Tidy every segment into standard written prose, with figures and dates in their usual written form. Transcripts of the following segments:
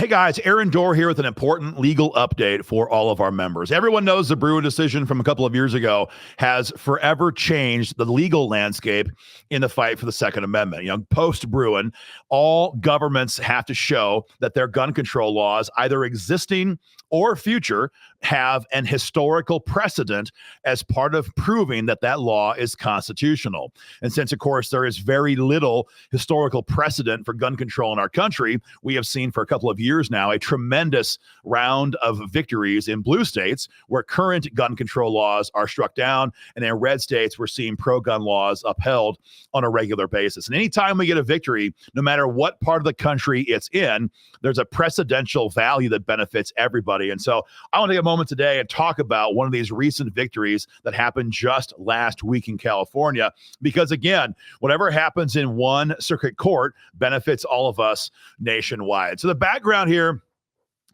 Hey guys, Aaron Dorr here with an important legal update for all of our members. Everyone knows the Bruen decision from a couple of years ago has forever changed the legal landscape in the fight for the Second Amendment. Post Bruen, all governments have to show that their gun control laws, either existing or future, have an historical precedent as part of proving that that law is constitutional. And since, of course, there is very little historical precedent for gun control in our country, we have seen for a couple of years now a tremendous round of victories in blue states where current gun control laws are struck down, and in red states we're seeing pro-gun laws upheld on a regular basis. And anytime we get a victory, no matter what part of the country it's in, there's a precedential value that benefits everybody. And so I want to take a moment today and talk about one of these recent victories that happened just last week in California, because again, whatever happens in one circuit court benefits all of us nationwide. So the background here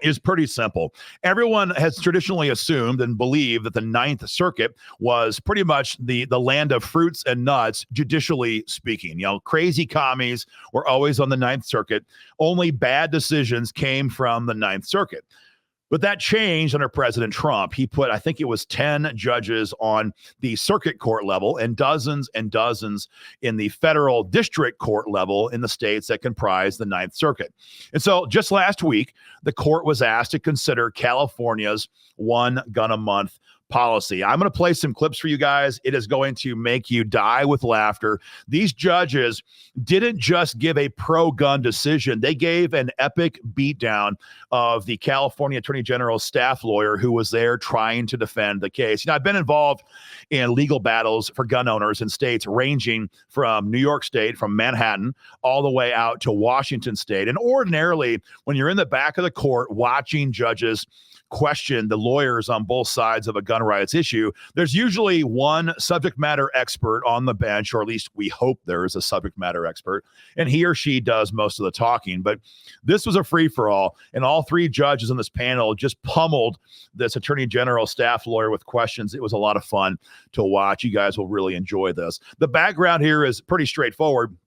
is pretty simple. Everyone has traditionally assumed and believed that the Ninth Circuit was pretty much the land of fruits and nuts, judicially speaking. Crazy commies were always on the Ninth Circuit. Only bad decisions came from the Ninth Circuit. But that changed under President Trump. He put, I think it was 10 judges on the circuit court level and dozens in the federal district court level in the states that comprise the Ninth Circuit. And so just last week, the court was asked to consider California's one gun a month policy. I'm going to play some clips for you guys. It is going to make you die with laughter. These judges didn't just give a pro-gun decision. They gave an epic beatdown of the California Attorney General's staff lawyer who was there trying to defend the case. I've been involved in legal battles for gun owners in states ranging from New York State, from Manhattan, all the way out to Washington State. And ordinarily, when you're in the back of the court watching judges question the lawyers on both sides of a gun rights issue, there's usually one subject matter expert on the bench, or at least we hope there is a subject matter expert, and he or she does most of the talking. But this was a free-for-all, and all three judges on this panel just pummeled this Attorney General staff lawyer with questions. It was a lot of fun to watch. You guys will really enjoy this. The background here is pretty straightforward.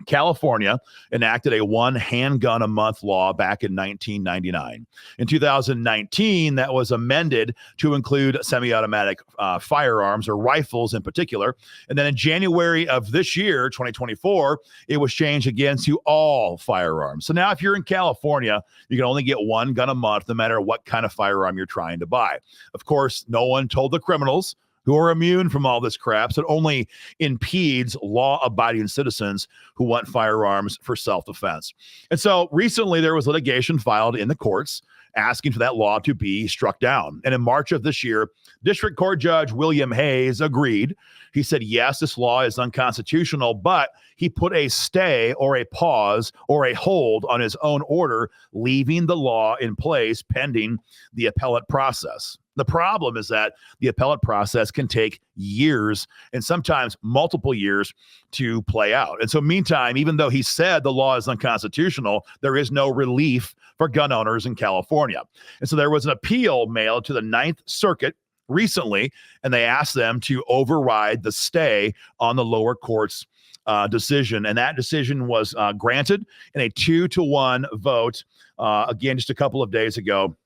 California enacted a one handgun a month law back in 1999. In 2019, that was amended to include semi-automatic firearms, or rifles in particular. And then in January of this year, 2024, it was changed again to all firearms. So now if you're in California, you can only get one gun a month, no matter what kind of firearm you're trying to buy. Of course, no one told the criminals, who are immune from all this crap, so it only impedes law-abiding citizens who want firearms for self-defense. And so recently there was litigation filed in the courts asking for that law to be struck down. And in March of this year, District Court Judge William Hayes agreed. He said, yes, this law is unconstitutional, but he put a stay or a pause or a hold on his own order, leaving the law in place pending the appellate process. The problem is that the appellate process can take years and sometimes multiple years to play out. And so meantime, even though he said the law is unconstitutional, there is no relief for gun owners in California. And so there was an appeal mailed to the Ninth Circuit recently, and they asked them to override the stay on the lower court's decision. And that decision was granted in a 2-1 vote, again, just a couple of days ago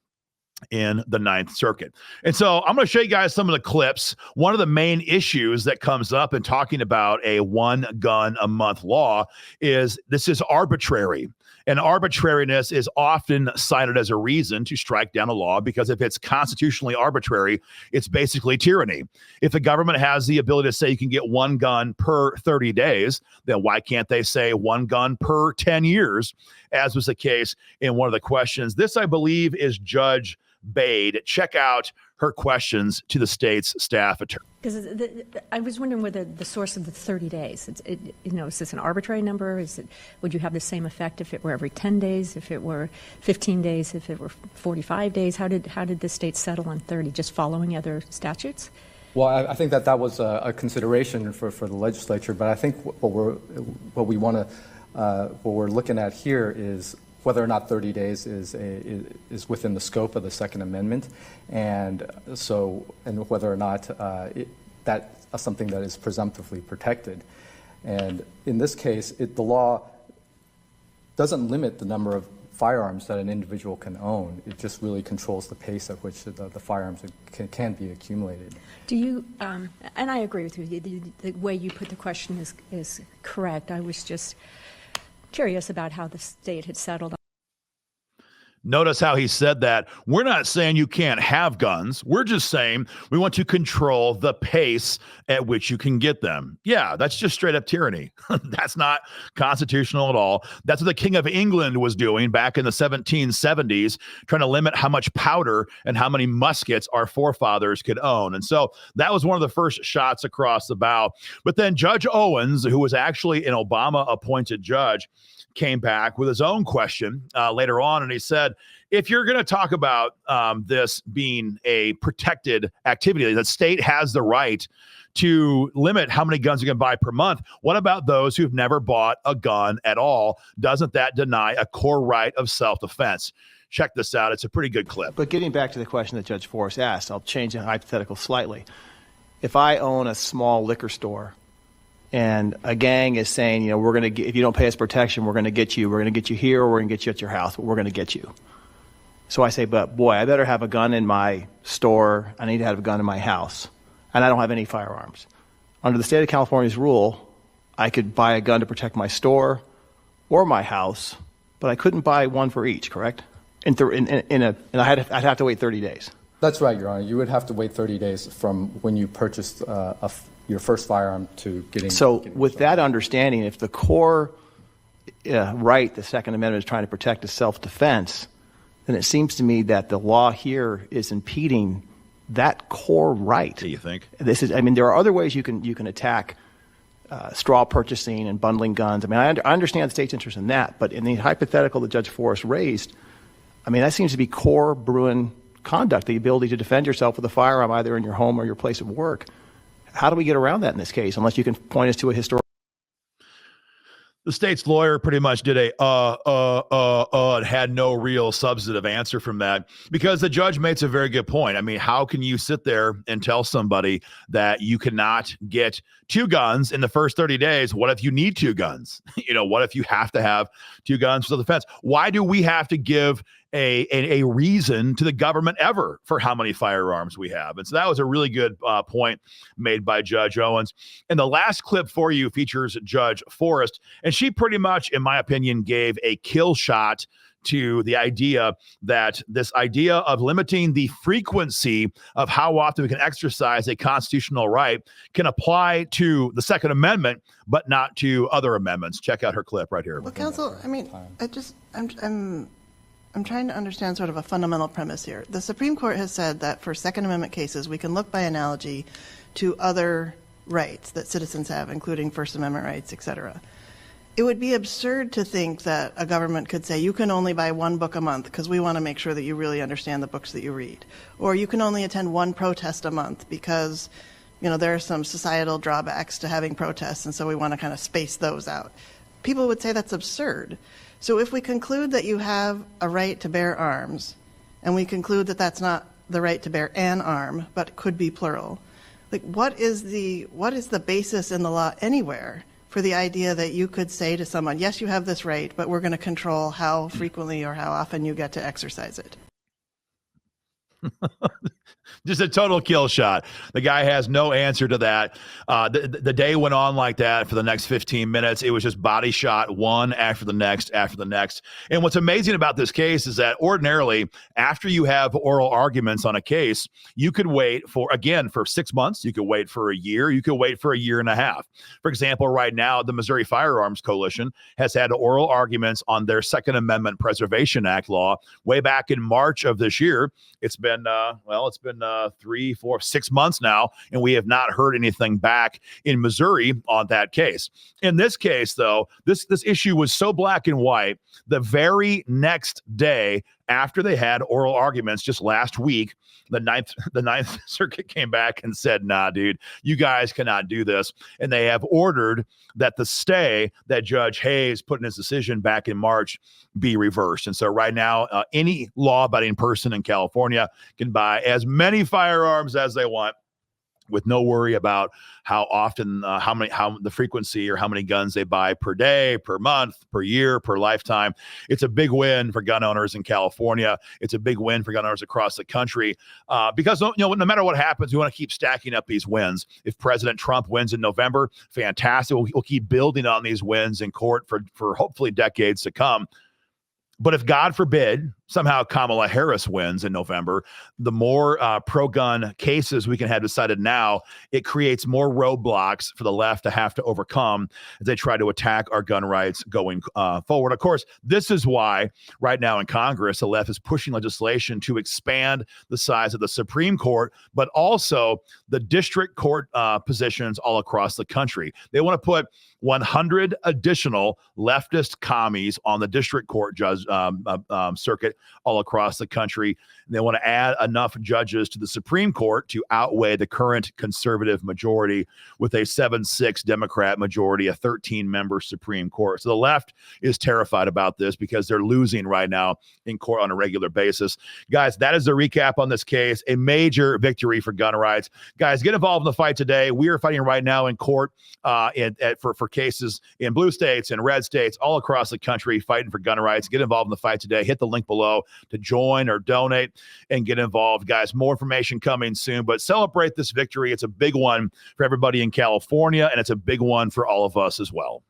in the Ninth Circuit. And so I'm going to show you guys some of the clips. One of the main issues that comes up in talking about a one gun a month law is this is arbitrary. And arbitrariness is often cited as a reason to strike down a law, because if it's constitutionally arbitrary, it's basically tyranny. If the government has the ability to say you can get one gun per 30 days, then why can't they say one gun per 10 years, as was the case in one of the questions? This, I believe, is Judge Bade. Check out her questions to the state's staff attorney. Because I was wondering whether the source of the 30 days, is this an arbitrary number? Would you have the same effect if it were every 10 days, if it were 15 days, if it were 45 days? How did the state settle on 30, just following other statutes? Well, I think that was a consideration for the legislature, but I think what we're looking at here is whether or not 30 days is within the scope of the Second Amendment, and whether or not that's something that is presumptively protected. And in this case, the law doesn't limit the number of firearms that an individual can own. It just really controls the pace at which the firearms can be accumulated. Do you, and I agree with you, the way you put the question is correct. I was just curious about how the state had settled. Notice how he said that. We're not saying you can't have guns. We're just saying we want to control the pace at which you can get them. Yeah, that's just straight up tyranny. That's not constitutional at all. That's what the King of England was doing back in the 1770s, trying to limit how much powder and how many muskets our forefathers could own. And so that was one of the first shots across the bow. But then Judge Owens, who was actually an Obama-appointed judge, came back with his own question later on, and he said, if you're going to talk about this being a protected activity, the state has the right to limit how many guns you can buy per month. What about those who've never bought a gun at all? Doesn't that deny a core right of self-defense? Check this out. It's a pretty good clip. But getting back to the question that Judge Forrest asked, I'll change the hypothetical slightly. If I own a small liquor store and a gang is saying, you know, we're going to if you don't pay us protection, we're going to get you. We're going to get you here, or we're going to get you at your house, but we're going to get you. So I say, but boy, I better have a gun in my store. I need to have a gun in my house. And I don't have any firearms. Under the state of California's rule, I could buy a gun to protect my store or my house, but I couldn't buy one for each, correct? And I'd have to wait 30 days. That's right, Your Honor. You would have to wait 30 days from when you purchased your first firearm to getting. So with that understanding, if the core right the Second Amendment is trying to protect is self-defense, then it seems to me that the law here is impeding that core right. Do you think? There are other ways you can attack straw purchasing and bundling guns. I mean, I understand the state's interest in that, but in the hypothetical that Judge Forrest raised, I mean, that seems to be core Bruen conduct, the ability to defend yourself with a firearm either in your home or your place of work. How do we get around that in this case, unless you can point us to a historical? The state's lawyer pretty much did and had no real substantive answer from that, because the judge makes a very good point. I mean, how can you sit there and tell somebody that you cannot get 2 guns in the first 30 days? What if you need 2 guns? What if you have to have 2 guns for defense? Why do we have to give a reason to the government ever for how many firearms we have? And so that was a really good point made by Judge Owens. And the last clip for you features Judge Forrest, and she pretty much, in my opinion, gave a kill shot to the idea that this idea of limiting the frequency of how often we can exercise a constitutional right can apply to the Second Amendment, but not to other amendments. Check out her clip right here. Well, counsel, I mean, I'm trying to understand sort of a fundamental premise here. The Supreme Court has said that for Second Amendment cases, we can look by analogy to other rights that citizens have, including First Amendment rights, et cetera. It would be absurd to think that a government could say, you can only buy 1 book a month because we want to make sure that you really understand the books that you read. Or you can only attend 1 protest a month because, there are some societal drawbacks to having protests, and so we want to kind of space those out. People would say that's absurd. So if we conclude that you have a right to bear arms, and we conclude that that's not the right to bear an arm, but could be plural, like what is the basis in the law anywhere for the idea that you could say to someone, yes, you have this right, but we're going to control how frequently or how often you get to exercise it? Just a total kill shot. The guy has no answer to that. The day went on like that for the next 15 minutes. It was just body shot one after the next. And what's amazing about this case is that ordinarily, after you have oral arguments on a case, you could wait for 6 months. You could wait for a year. You could wait for a year and a half. For example, right now, the Missouri Firearms Coalition has had oral arguments on their Second Amendment Preservation Act law way back in March of this year. It's been 3, 4, 6 months now, and we have not heard anything back in Missouri on that case. In this case, though, this issue was so black and white. The very next day after they had oral arguments just last week, the Ninth Circuit came back and said, nah, dude, you guys cannot do this. And they have ordered that the stay that Judge Hayes put in his decision back in March be reversed. And so right now, any law-abiding person in California can buy as many firearms as they want. with no worry about how often, how the frequency or how many guns they buy per day, per month, per year, per lifetime. It's a big win for gun owners in California. It's a big win for gun owners across the country because, no matter what happens, we want to keep stacking up these wins. If President Trump wins in November, fantastic. We'll keep building on these wins in court for hopefully decades to come. But if, God forbid, somehow Kamala Harris wins in November, the more pro-gun cases we can have decided now, it creates more roadblocks for the left to have to overcome as they try to attack our gun rights going forward. Of course, this is why right now in Congress, the left is pushing legislation to expand the size of the Supreme Court, but also the district court positions all across the country. They want to put 100 additional leftist commies on the district court circuit all across the country. And they want to add enough judges to the Supreme Court to outweigh the current conservative majority with a 7-6 Democrat majority, a 13-member Supreme Court. So the left is terrified about this because they're losing right now in court on a regular basis. Guys, that is the recap on this case. A major victory for gun rights. Guys, get involved in the fight today. We are fighting right now in court for cases in blue states and red states all across the country, fighting for gun rights. Get involved in the fight today. Hit the link below to join or donate and get involved. Guys, more information coming soon, but celebrate this victory. It's a big one for everybody in California, and it's a big one for all of us as well.